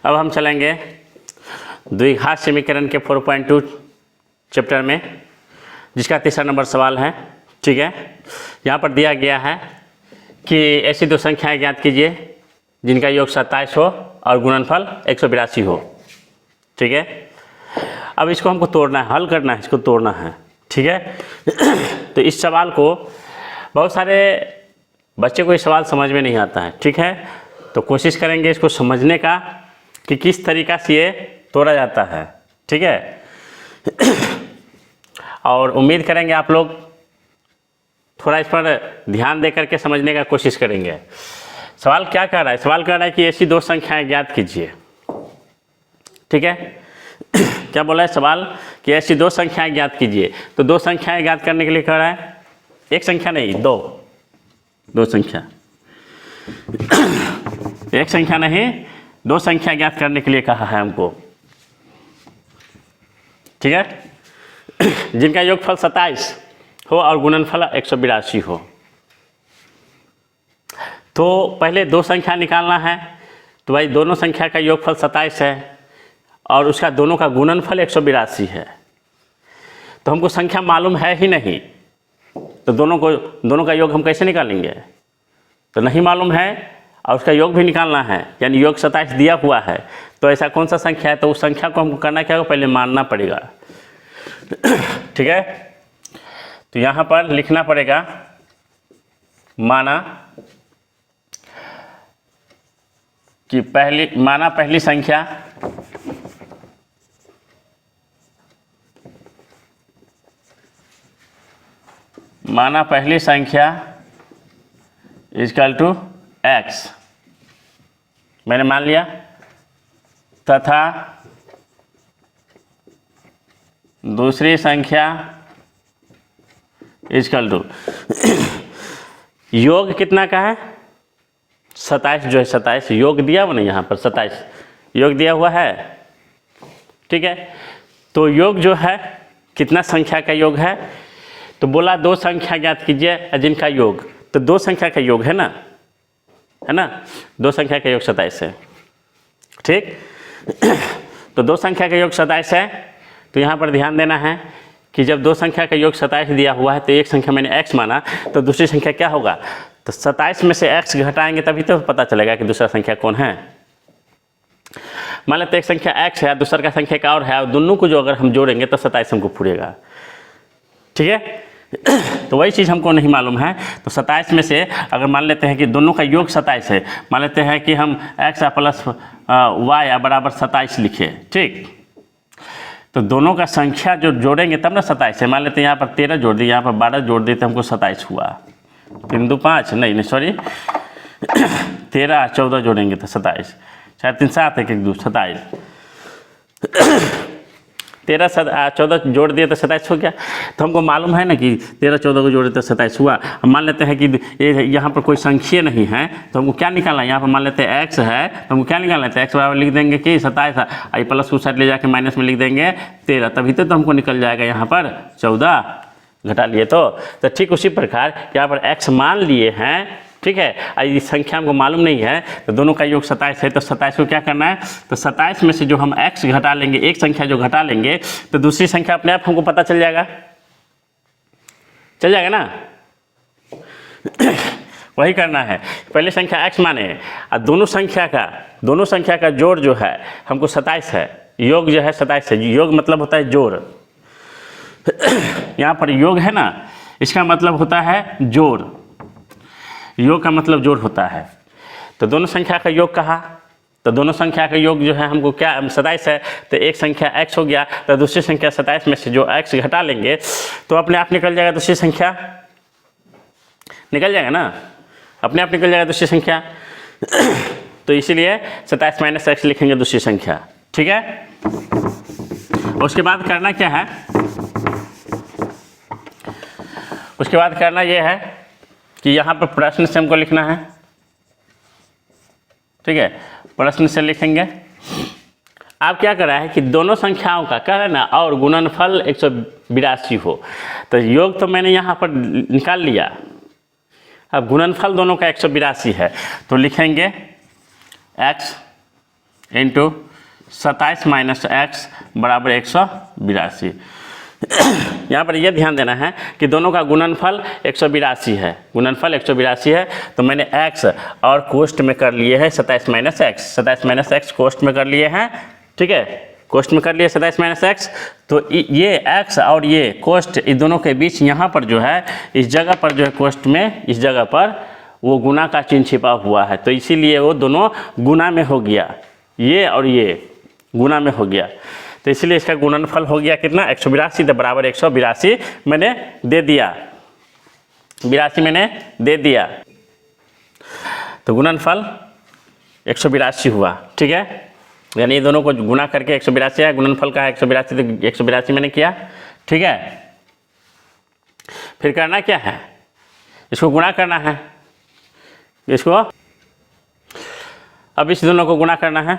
अब हम चलेंगे द्विघात समीकरण के 4.2 चैप्टर में, जिसका तीसरा नंबर सवाल है। ठीक है, यहाँ पर दिया गया है कि ऐसी दो संख्याएं ज्ञात कीजिए जिनका योग 27 हो और गुणनफल 182 हो। ठीक है, अब इसको हमको तोड़ना है, हल करना है, इसको तोड़ना है। ठीक है, तो इस सवाल को बहुत सारे बच्चे को ये सवाल समझ में नहीं आता है। ठीक है, तो कोशिश करेंगे इसको समझने का कि किस तरीक़ा से ये तोड़ा जाता है। ठीक है, और उम्मीद करेंगे आप लोग थोड़ा इस पर ध्यान दे करके समझने का कोशिश करेंगे। सवाल क्या कर रहा है? सवाल कर रहा है कि ऐसी दो संख्याएं ज्ञात कीजिए। ठीक है, क्या बोला है सवाल कि ऐसी दो संख्याएं ज्ञात कीजिए। तो दो संख्याएं ज्ञात करने के लिए कह रहा है, एक संख्या नहीं, दो संख्या, एक संख्या नहीं, दो संख्या ज्ञात करने के लिए कहा है हमको। ठीक है, जिनका योगफल 27 हो और गुणनफल 182 हो। तो पहले दो संख्या निकालना है। तो भाई दोनों संख्या का योगफल 27 है और उसका दोनों का गुणनफल 182 है। तो हमको संख्या मालूम है ही नहीं, तो दोनों का योग हम कैसे निकालेंगे? तो नहीं मालूम है और उसका योग भी निकालना है, यानी योग 27 दिया हुआ है। तो ऐसा कौन सा संख्या है? तो उस संख्या को हमको करना क्या होगा? पहले मानना पड़ेगा। ठीक है, तो यहाँ पर लिखना पड़ेगा माना कि पहली संख्या इक्वल टू x, मैंने मान लिया, तथा दूसरी संख्या इक्वल टू योग कितना का है? 27 जो है, 27 योग दिया हुआ नहीं, यहाँ पर 27 योग दिया हुआ है। ठीक है, तो योग जो है कितना संख्या का योग है? तो बोला दो संख्या ज्ञात कीजिए जिनका योग, तो दो संख्या का योग है ना, दो संख्या का योग 27 है। ठीक, तो दो संख्या का योग 27 है। तो यहाँ पर ध्यान देना है कि जब दो संख्या का योग 27 दिया हुआ है तो एक संख्या मैंने x माना, तो दूसरी संख्या क्या होगा? तो 27 में से x घटाएंगे तभी तो पता चलेगा कि दूसरा संख्या कौन है। मान लेते एक संख्या x है, दूसरा का संख्या का और है, और दोनों को जो अगर हम जोड़ेंगे तो 27 हमको पूरेगा। ठीक है, तो वही चीज़ हमको नहीं मालूम है। तो 27 में से अगर मान लेते हैं कि दोनों का योग 27 है, मान लेते हैं कि हम x प्लस y बराबर 27 लिखे। ठीक, तो दोनों का संख्या जो जोड़ेंगे तब ना 27 है। मान लेते हैं यहाँ पर 13 जोड़ दिए, यहाँ पर 12 जोड़ दिए तो हमको 27 हुआ। 3 2 5 नहीं सॉरी 13 14 जोड़ेंगे तो 27, 4 3 7 1 1 2 27, 13 14 जोड़ दिए तो 27 हो गया। तो हमको मालूम है ना कि 13 14 को जोड़े तो 27 हुआ। हम मान लेते हैं कि यहाँ पर कोई संख्या नहीं है, तो हमको क्या निकालना है? यहाँ पर मान लेते हैं x है, तो हमको क्या निकालना है? तो x बराबर लिख देंगे कि 27 आई प्लस उस साइड ले जाके माइनस में लिख देंगे 13, तभी तो हमको निकल जाएगा यहाँ पर 14 घटा लिए। तो ठीक उसी प्रकार यहाँ पर x मान लिए हैं। ठीक है, यदि संख्या हमको मालूम नहीं है तो दोनों का योग 27 है, तो 27 को क्या करना है? तो 27 में से जो हम x घटा लेंगे, एक संख्या जो घटा लेंगे, तो दूसरी संख्या अपने आप हमको पता चल जाएगा ना। वही करना है, पहले संख्या x माने और दोनों संख्या का जोड़ जो है हमको 27 है, योग जो है 27 है। योग मतलब होता है जोड़, यहाँ पर योग है ना, इसका मतलब होता है जोड़, योग का मतलब जोड़ होता है। तो दोनों संख्या का योग कहा, तो दोनों संख्या का योग जो है हमको क्या 27 है, तो एक संख्या x हो गया, तो दूसरी संख्या 27 में से जो x घटा लेंगे तो अपने आप निकल जाएगा, दूसरी संख्या निकल जाएगा ना, अपने आप निकल जाएगा दूसरी संख्या। तो इसीलिए 27 माइनस x लिखेंगे दूसरी संख्या। ठीक है, उसके बाद करना क्या है? उसके बाद करना ये है कि यहाँ पर प्रश्न से हमको लिखना है। ठीक है, प्रश्न से लिखेंगे। आप क्या कर रहा है कि दोनों संख्याओं का कह रहे ना और गुणनफल 182 हो, तो योग तो मैंने यहाँ पर निकाल लिया, अब गुणनफल दोनों का 182 है, तो लिखेंगे x इंटू 27 माइनस एक्स बराबर 182। यहाँ पर यह ध्यान देना है कि दोनों का गुणनफल 182 है, गुणनफल 182 है। तो मैंने x और कोष्ट में कर लिए हैं 27 माइनस एक्स, 27 माइनस एक्स कोष्ट में कर लिए हैं, ठीक है, कोष्ट में कर लिए 27 माइनस एक्स। तो ये x और ये कोष्ट, इस दोनों के बीच यहाँ पर जो है, इस जगह पर जो है कोष्ट में, इस जगह पर वो गुना का चिन्ह छिपा हुआ है, तो इसीलिए वो दोनों गुना में हो गया, ये और ये गुना में हो गया। तो इसलिए इसका गुणनफल हो गया कितना, 182, तो बराबर 182 मैंने दे दिया, 82 मैंने दे दिया। तो गुणनफल 182 हुआ, ठीक है, यानी ये दोनों को गुना करके 182 है, गुणनफल का है 182, तो 182 मैंने किया, ठीक है। फिर करना क्या है, इसको गुणा करना है, इसको अब इस दोनों को गुणा करना है,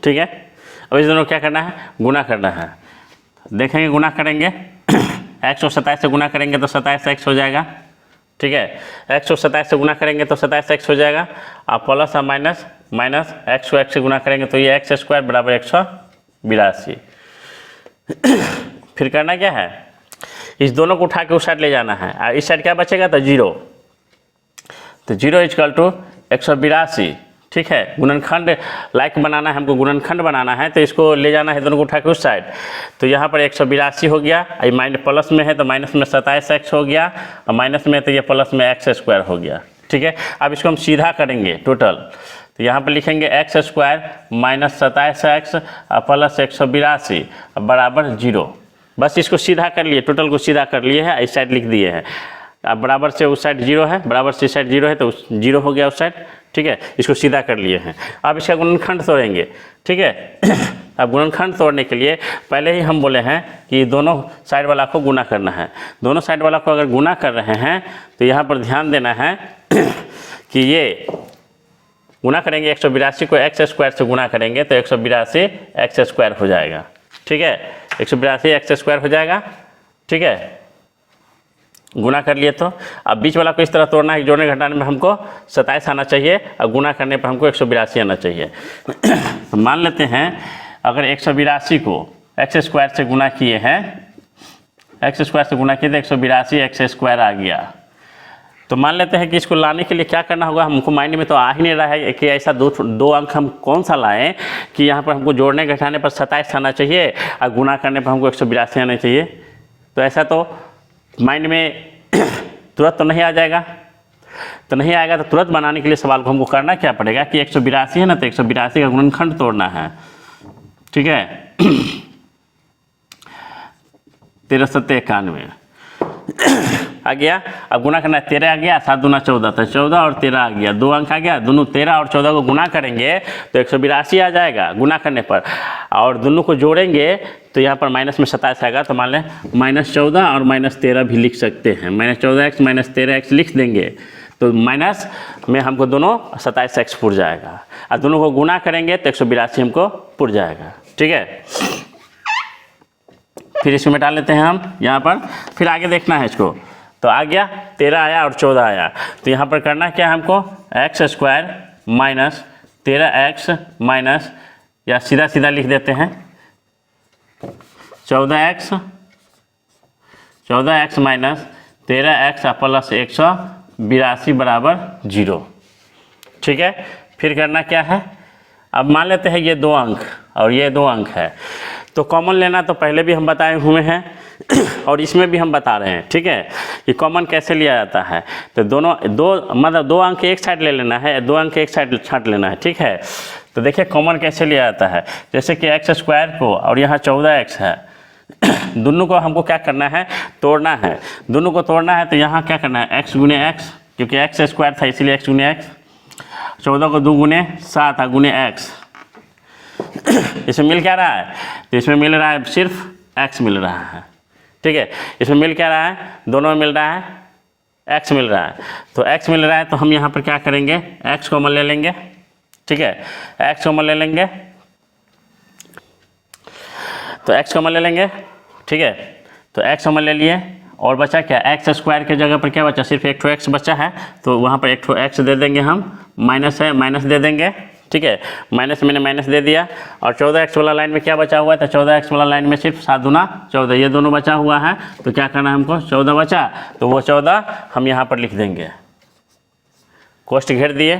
ठीक है। अब इस दोनों को क्या करना है, गुणा करना है। देखेंगे गुणा करेंगे, x और 27 से गुणा करेंगे तो 27x हो जाएगा, ठीक है, x और 27 से गुणा करेंगे तो 27x हो जाएगा, और प्लस और माइनस, माइनस x को x से गुणा करेंगे तो ये x² बराबर 182। फिर करना क्या है, इस दोनों को उठा के उस साइड ले जाना है, और इस साइड क्या बचेगा, तो 0, तो 0 इक्वल टू 182, ठीक है। गुणनखंड लाइक बनाना है हमको, गुणनखंड बनाना है, तो इसको ले जाना है दोनों को उठा के उस साइड। तो यहाँ पर 182 हो गया, ये माइनस प्लस में है तो माइनस में 27x हो गया, और माइनस में तो ये प्लस में x² हो गया, ठीक है। अब इसको हम सीधा करेंगे टोटल, तो यहाँ पर लिखेंगे x² माइनस 27x प्लस 182 बराबर 0। बस इसको सीधा कर लिए, टोटल को सीधा कर लिए है, इस साइड लिख दिए हैं। अब बराबर से उस साइड 0 है, बराबर से इस साइड 0 है, तो 0 हो गया उस साइड, ठीक है, इसको सीधा कर लिए हैं। अब इसका गुणनखंड तोड़ेंगे, ठीक है। अब गुणनखंड तोड़ने के लिए पहले ही हम बोले हैं कि दोनों साइड वाला को गुना करना है। दोनों साइड वाला को अगर गुना कर रहे हैं तो यहाँ पर ध्यान देना है कि ये गुना करेंगे 182 को x² से गुना करेंगे तो 182 x² हो जाएगा, ठीक है, 182 x² हो जाएगा, ठीक है, गुना कर लिए। तो अब बीच वाला को इस तरह तोड़ना है, जोड़ने घटाने में हमको 27 आना चाहिए और गुना करने पर हमको 182 आना चाहिए। तो मान लेते हैं अगर 182 को x² से गुना किए हैं, x² से गुना किए तो 182 x² आ गया। तो मान लेते हैं कि इसको लाने के लिए क्या करना होगा, हमको माइंड में तो आ ही नहीं रहा है कि ऐसा दो अंक हम कौन सा लाएं कि यहाँ पर हमको जोड़ने घटाने पर 27 आना चाहिए और गुना करने पर हमको 182 आना चाहिए। तो ऐसा तो माइंड में तुरंत तो नहीं आ जाएगा, तो नहीं आएगा, तो तुरंत बनाने के लिए सवाल को हमको करना क्या पड़ेगा कि 182 है ना, तो 182 का गुणनखंड तोड़ना है, ठीक है। 13 7 91 आ गया। अब गुना करना है, 13 आ गया, 7 दूना 14, तो 14 और 13 आ गया, 2 अंक आ गया, दोनों 13 और 14 को गुना करेंगे तो 182 आ जाएगा गुना करने पर, और दोनों को जोड़ेंगे तो यहाँ पर माइनस में 27 आएगा। तो मान लें -14 और -13 भी लिख सकते हैं, -14x -13x लिख देंगे तो माइनस में हमको दोनों 27x पुर जाएगा, और दोनों को गुना करेंगे तो 182 हमको पुर जाएगा, ठीक है। फिर इसमें मिटा लेते हैं हम यहाँ पर, फिर आगे देखना है इसको। तो आ गया 13 आया और 14 आया, तो यहाँ पर करना क्या है हमको, x² माइनस 13x माइनस, या सीधा सीधा लिख देते हैं 14x माइनस 13x प्लस 182 बराबर 0, ठीक है। फिर करना क्या है, अब मान लेते हैं ये 2 अंक और ये 2 अंक है, तो कॉमन लेना तो पहले भी हम बताए हुए हैं और इसमें भी हम बता रहे हैं, ठीक है, कि कॉमन कैसे लिया जाता है। तो दोनों मतलब 2 अंक एक साइड ले लेना है, 2 अंक एक साइड छांट लेना है, ठीक है। तो देखिए कॉमन कैसे लिया जाता है, जैसे कि x² को और यहाँ 14x है, दोनों को हमको क्या करना है, तोड़ना है। दोनों को तोड़ना है तो यहाँ क्या करना है, x गुने x, क्योंकि x² था इसीलिए x गुने x, 14 को 2 गुने 7 गुने x। इसमें मिल क्या रहा है, तो इसमें मिल रहा है सिर्फ x मिल रहा है, ठीक है। इसमें मिल क्या रहा है, दोनों में मिल रहा है x मिल रहा है, तो x मिल रहा है तो हम यहाँ पर क्या करेंगे, x कॉमन ले लेंगे, ठीक है, x कॉमन ले लेंगे, तो x कॉमन ले लेंगे, ठीक है। तो x कॉमन ले लिए और बचा क्या, x² के जगह पर क्या बचा, सिर्फ एक ठो x बचा है, तो वहाँ पर एक ठो x दे देंगे हम, माइनस है माइनस दे देंगे, ठीक है, माइनस मैंने माइनस दे दिया। और 14x वाला लाइन में क्या बचा हुआ है, तो 14x वाला लाइन में सिर्फ 7 दूना 14, ये दोनों बचा हुआ है। तो क्या करना है हमको, 14 बचा तो वो 14 हम यहाँ पर लिख देंगे, कोष्ठ घेर दिए।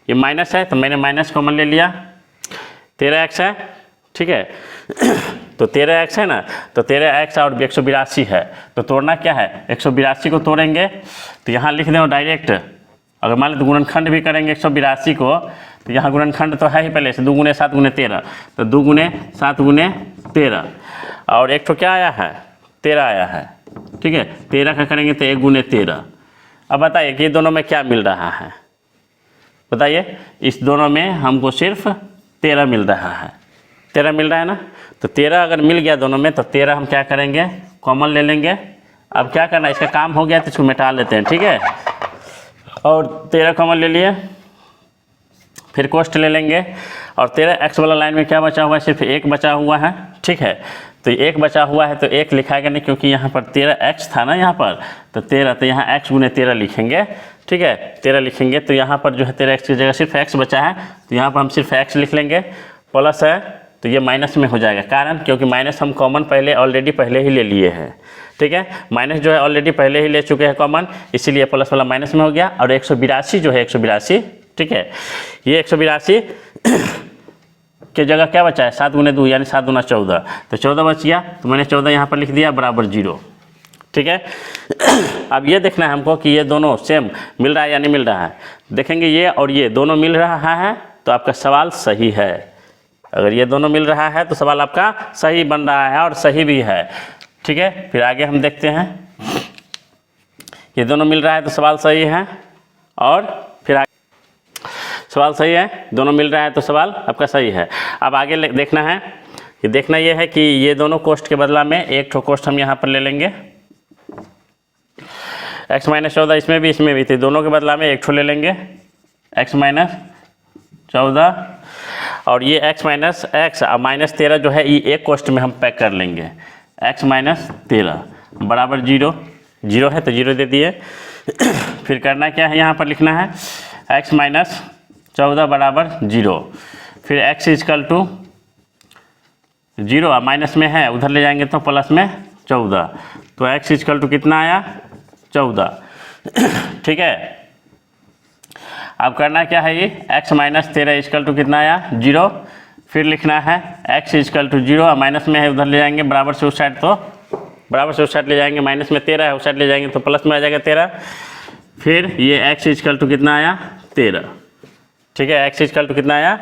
ये माइनस है तो मैंने माइनस कॉमन ले लिया, 13x है, ठीक है। तो 13x है ना, तो 13x और 182 है, तो तोड़ना क्या है, 182 को तोड़ेंगे तो यहाँ लिख दें डायरेक्ट। अगर मान लो तो गुणनखंड भी करेंगे 182 को, तो यहाँ गुणनखंड तो है ही पहले से, 2 गुने 7 गुने 13, तो 2 गुने 7 गुने 13, और एक तो क्या आया है, 13 आया है, ठीक है। 13 का करेंगे तो 1 गुने 13। अब बताइए कि ये दोनों में क्या मिल रहा है, बताइए, इस दोनों में हमको सिर्फ 13 मिल रहा है, 13 मिल रहा है ना। तो 13 अगर मिल गया दोनों में, तो 13 हम क्या करेंगे, कॉमन ले लेंगे। अब क्या करना है, इसका काम हो गया तो इसको मिटा लेते हैं, ठीक है। और 13 कॉमन ले लिए, फिर कोष्ठ ले लेंगे। और 13x वाला लाइन में क्या बचा हुआ है, सिर्फ 1 बचा हुआ है, ठीक है। तो 1 बचा हुआ है तो 1 लिखाएगा नहीं, क्योंकि यहाँ पर 13x था ना यहाँ पर, तो 13, तो यहाँ x गुने 13 लिखेंगे, ठीक है। 13 लिखेंगे तो यहाँ पर जो है 13x की जगह सिर्फ x बचा है, तो यहाँ पर हम सिर्फ x लिख लेंगे। प्लस है तो ये माइनस में हो जाएगा, कारण क्योंकि माइनस हम कॉमन ऑलरेडी पहले ही ले लिए हैं, ठीक है। माइनस जो है ऑलरेडी पहले ही ले चुके हैं कॉमन, इसीलिए प्लस वाला माइनस में हो गया। और 182 जो है 182, ठीक है, ये 182 की जगह क्या बचा है, 7 गुने 2 यानी 7 गुना 14, तो 14 बच गया। तो मैंने 14 यहाँ पर लिख दिया बराबर 0, ठीक है। अब ये देखना है हमको कि ये दोनों सेम मिल रहा है या नहीं मिल रहा है। देखेंगे ये और ये दोनों मिल रहा है तो आपका सवाल सही है। अगर ये दोनों मिल रहा है तो सवाल आपका सही बन रहा है और सही भी है, ठीक है। फिर आगे हम देखते हैं, ये दोनों मिल रहा है तो सवाल सही है, और फिर आगे सवाल सही है, दोनों मिल रहा है तो सवाल आपका सही है। अब आगे देखना है, ये देखना ये है कि ये दोनों कोष्ठ के बदला में एक ठो कोष्ठ हम यहाँ पर ले लेंगे, x माइनस 14 इसमें भी थी, दोनों के बदला में एक ठो ले लेंगे, x माइनस 14, और ये x माइनस x और माइनस 13 जो है ये एक कोष्ठ में हम पैक कर लेंगे, x माइनस 13 बराबर 0, 0 है तो 0 दे दिए। फिर करना क्या है, यहाँ पर लिखना है x माइनस 14 बराबर 0, फिर x इजकल टू 0 माइनस में है, उधर ले जाएंगे तो प्लस में 14, तो x इजकल टू कितना आया, 14, ठीक है। अब करना क्या है, ये x माइनस 13 इजकल टू कितना आया, 0, फिर लिखना है x इजकल टू 0 माइनस में है, उधर ले जाएंगे बराबर से उस साइड, तो बराबर से उस साइड ले जाएंगे, माइनस में 13 है उस साइड ले जाएंगे तो प्लस में आ जाएगा 13, फिर ये x इजकल टू कितना आया, 13, ठीक है। x इजकल टू कितना आया,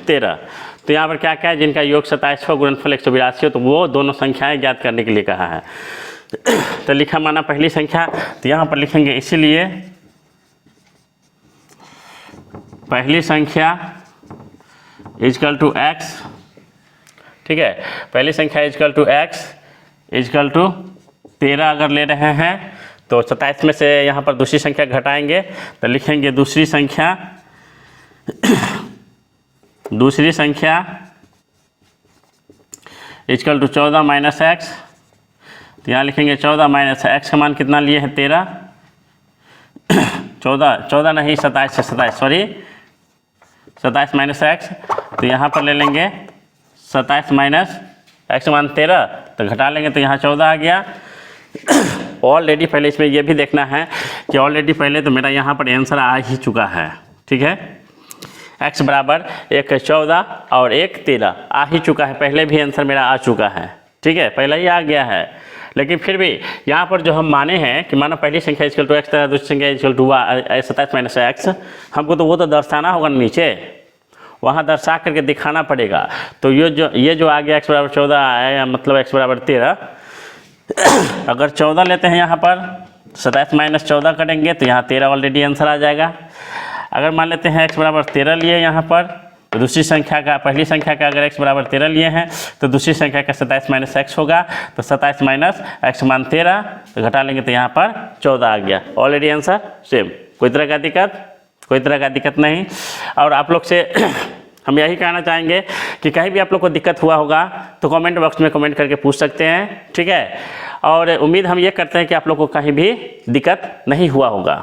13। तो यहाँ पर क्या क्या है, जिनका योग 27 हो, गुणनफल 182 हो, तो वो दोनों संख्याएं ज्ञात करने के लिए कहा है। तो लिखा माना पहली संख्या, तो यहाँ पर लिखेंगे, इसीलिए पहली संख्या इजकल टू x, ठीक है, पहली संख्या equal to x equal to 13 अगर ले रहे हैं तो 27 में से यहाँ पर दूसरी संख्या घटाएंगे तो लिखेंगे दूसरी संख्या इजकल टू 14 माइनस एक्स, तो यहाँ लिखेंगे 14 माइनस एक्स का मान कितना लिए हैं, 13, 14 नहीं 27 सॉरी 27 माइनस एक्स, तो यहाँ पर ले लेंगे 27 माइनस एक्स मान 13, तो घटा लेंगे तो यहाँ 14 आ गया। ऑलरेडी पहले इसमें यह भी देखना है कि ऑलरेडी पहले तो मेरा यहाँ पर आंसर आ ही चुका है, ठीक है। x बराबर एक 14 और एक 13 आ ही चुका है, पहले भी आंसर मेरा आ चुका है, ठीक है, पहले ही आ गया है। लेकिन फिर भी यहाँ पर जो हम माने हैं कि मानो पहली संख्या इक्वल टू एक्स, दूसरी संख्या इक्वल टू 27 माइनस एक्स, हमको तो वो तो दर्शाना होगा नीचे, वहाँ दर्शा करके दिखाना पड़ेगा। तो ये जो आ गया x बराबर 14 आया, मतलब x बराबर 13, अगर 14 लेते हैं यहाँ पर 27 माइनस 14 करेंगे तो यहाँ 13 ऑलरेडी आंसर आ जाएगा। अगर मान लेते हैं x बराबर 13 लिए यहाँ पर, तो दूसरी संख्या का पहली संख्या का अगर x बराबर 13 लिए हैं तो दूसरी संख्या का 27 माइनस एक्स होगा, तो 27 माइनस एक्स मान 13, तो घटा लेंगे तो यहाँ पर 14 आ गया। ऑलरेडी आंसर सेम, कोई तरह का दिक्कत नहीं। और आप लोग से हम यही कहना चाहेंगे कि कहीं भी आप लोग को दिक्कत हुआ होगा तो कमेंट बॉक्स में कमेंट करके पूछ सकते हैं, ठीक है। और उम्मीद हम ये करते हैं कि आप लोग को कहीं भी दिक्कत नहीं हुआ होगा।